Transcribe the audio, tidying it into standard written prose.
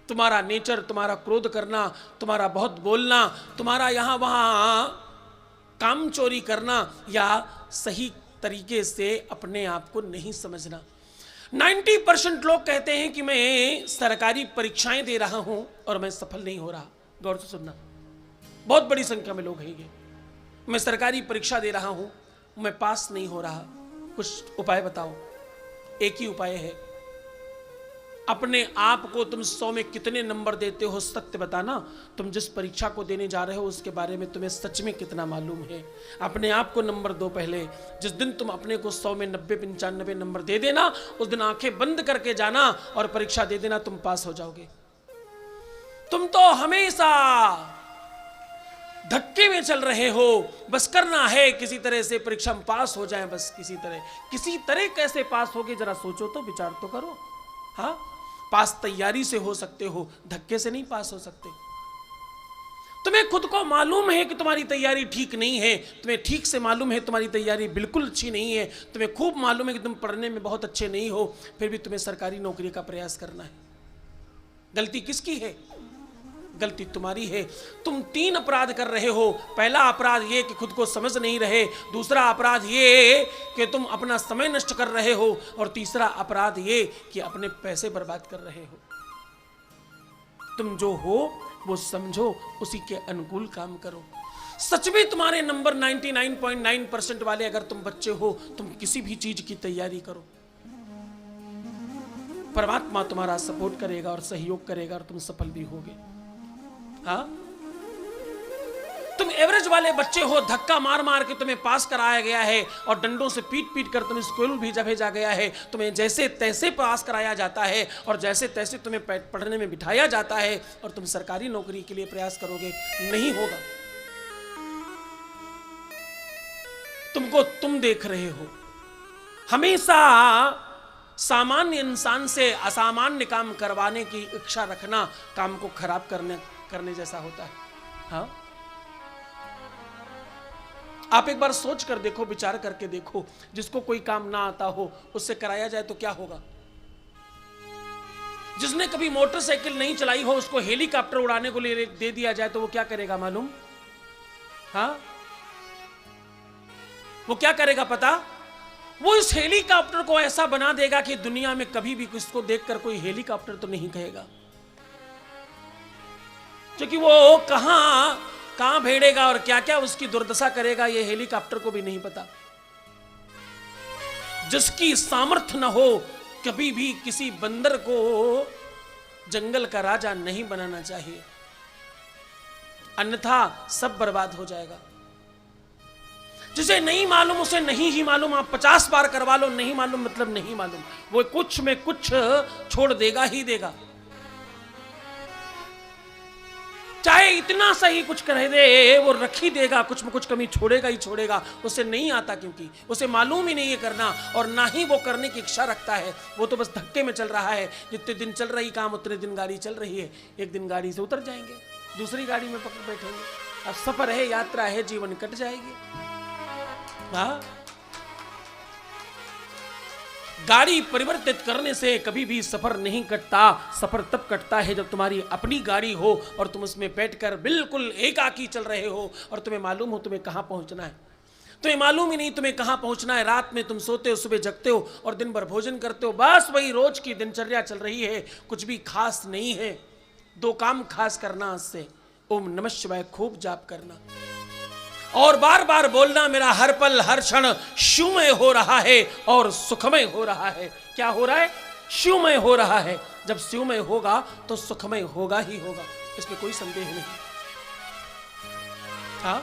तुम्हारा नेचर, तुम्हारा क्रोध करना, तुम्हारा बहुत बोलना, तुम्हारा यहाँ वहाँ काम चोरी करना, या सही तरीके से अपने आप को नहीं समझना। 90% लोग कहते हैं कि मैं सरकारी परीक्षाएं दे रहा हूं और मैं सफल नहीं हो रहा। गौर से सुनना, बहुत बड़ी संख्या में लोग हैं ये। मैं सरकारी परीक्षा दे रहा हूं, मैं पास नहीं हो रहा, कुछ उपाय बताओ। एक ही उपाय है, अपने आप को तुम 100 में कितने नंबर देते हो सत्य बताना। तुम जिस परीक्षा को देने जा रहे हो उसके बारे में तुम्हें सच में कितना मालूम है। अपने आप को नंबर दो पहले। जिस दिन तुम अपने को 100 में 90-95 नंबर दे देना, उस दिन आंखें बंद करके जाना और परीक्षा दे देना, तुम पास हो जाओगे। तुम तो हमेशा धक्के में चल रहे हो, बस करना है किसी तरह से परीक्षा में पास हो जाए, बस किसी तरह कैसे पास होगे जरा सोचो तो, विचार तो करो। हाँ, पास तैयारी से हो सकते हो, धक्के से नहीं पास हो सकते। तुम्हें खुद को मालूम है कि तुम्हारी तैयारी ठीक नहीं है, तुम्हें ठीक से मालूम है तुम्हारी तैयारी बिल्कुल अच्छी नहीं है, तुम्हें खूब मालूम है कि तुम पढ़ने में बहुत अच्छे नहीं हो, फिर भी तुम्हें सरकारी नौकरी का प्रयास करना है। गलती किसकी है? गलती तुम्हारी है। तुम 3 अपराध कर रहे हो। पहला अपराध ये कि खुद को समझ नहीं रहे, दूसरा अपराध ये कि तुम अपना समय नष्ट कर रहे हो, और तीसरा अपराध ये कि अपने पैसे बर्बाद कर रहे हो। तुम जो हो वो समझो, उसी के अनुकूल काम करो। सच में तुम्हारे नंबर 99.9% वाले अगर तुम बच्चे हो, तुम किसी भी चीज की तैयारी करो, परमात्मा तुम्हारा सपोर्ट करेगा और सहयोग करेगा और तुम सफल भी होगे। हाँ, तुम एवरेज वाले बच्चे हो, धक्का मार मार के तुम्हें पास कराया गया है और डंडों से पीट पीट कर तुम्हें स्कूल भेजा गया है, तुम्हें जैसे तैसे पास कराया जाता है और जैसे तैसे तुम्हें पढ़ने में बिठाया जाता है, और तुम सरकारी नौकरी के लिए प्रयास करोगे, नहीं होगा। तुमको तुम देख रहे हो। हमेशा सामान्य इंसान से असामान्य काम करवाने की इच्छा रखना काम को खराब करने जैसा होता है। हाँ, आप एक बार सोच कर देखो, विचार करके देखो, जिसको कोई काम ना आता हो उससे कराया जाए तो क्या होगा? जिसने कभी मोटरसाइकिल नहीं चलाई हो उसको हेलीकॉप्टर उड़ाने को दे दिया जाए तो वो क्या करेगा मालूम? हाँ, वो क्या करेगा पता? वो इस हेलीकॉप्टर को ऐसा बना देगा कि दुनिया में कभी भी किसको देखकर कोई हेलीकॉप्टर तो नहीं कहेगा, क्योंकि वो कहां भेड़ेगा और क्या क्या उसकी दुर्दशा करेगा ये हेलीकॉप्टर को भी नहीं पता। जिसकी सामर्थ्य न हो, कभी भी किसी बंदर को जंगल का राजा नहीं बनाना चाहिए, अन्यथा सब बर्बाद हो जाएगा। जिसे नहीं मालूम उसे नहीं ही मालूम, आप 50 बार करवा लो, नहीं मालूम मतलब नहीं मालूम, वो कुछ में कुछ छोड़ देगा ही देगा। चाहे इतना सही कुछ कह दे, वो रख ही देगा, कुछ में कुछ कमी छोड़ेगा ही छोड़ेगा। उसे नहीं आता, क्योंकि उसे मालूम ही नहीं है करना, और ना ही वो करने की इच्छा रखता है। वो तो बस धक्के में चल रहा है। जितने दिन चल रही काम उतने दिन गाड़ी चल रही है। एक दिन गाड़ी से उतर जाएंगे, दूसरी गाड़ी में पकड़ बैठेंगे। अब सफर है, यात्रा है, जीवन कट जाएगी। हाँ, गाड़ी परिवर्तित करने से कभी भी सफर नहीं कटता। सफर तब कटता है जब तुम्हारी अपनी गाड़ी हो और तुम उसमें बैठकर बिल्कुल एकाकी चल रहे हो, और तुम्हें मालूम हो तुम्हें कहां पहुंचना है। तुम्हें मालूम ही नहीं तुम्हें कहां पहुंचना है। रात में तुम सोते हो, सुबह जगते हो और दिन भर भोजन करते हो। बस वही रोज की दिनचर्या चल रही है, कुछ भी खास नहीं है। 2 काम खास करना आज से, ओम नमः शिवाय खूब जाप करना और बार बार बोलना, मेरा हर पल हर क्षण शिवमय हो रहा है और सुखमय हो रहा है। क्या हो रहा है? शिवमय हो रहा है। जब शिवमय होगा तो सुखमय होगा ही होगा, इसमें कोई संदेह नहीं। हाँ,